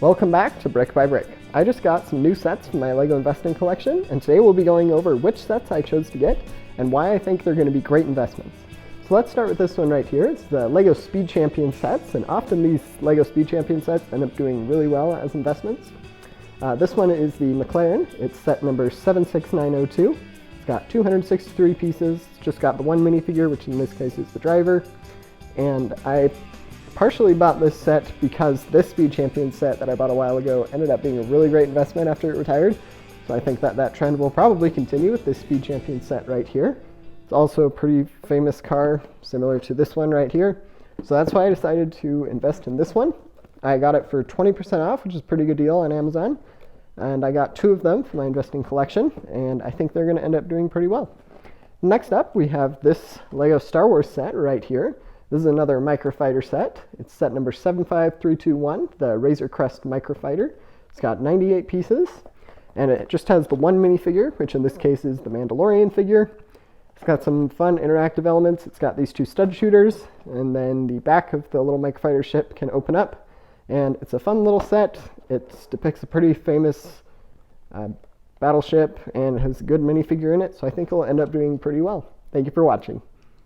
Welcome back to Brick by Brick. I just got some new sets from my LEGO investing collection, and today we'll be going over which sets I chose to get and why I think they're going to be great investments. So let's start with this one right here. It's the LEGO Speed Champion sets, and often these LEGO Speed Champion sets end up doing really well as investments. This one is the McLaren. It's set number 76902. It's got 263 pieces. It's just got the one minifigure, which in this case is the driver. And I partially bought this set because this Speed Champion set that I bought a while ago ended up being a really great investment after it retired. So I think that trend will probably continue with this Speed Champion set right here. It's also a pretty famous car, similar to this one right here. So that's why I decided to invest in this one. I got it for 20% off, which is a pretty good deal on Amazon. And I got two of them for my investing collection, and I think they're going to end up doing pretty well. Next up, we have this LEGO Star Wars set right here. This is another microfighter set. It's set number 75321, the Razor Crest microfighter. It's got 98 pieces, and it just has the one minifigure, which in this case is the Mandalorian figure. It's got some fun interactive elements. It's got these two stud shooters, and then the back of the little microfighter ship can open up. And it's a fun little set. It depicts a pretty famous battleship and has a good minifigure in it, so I think it'll end up doing pretty well. Thank you for watching.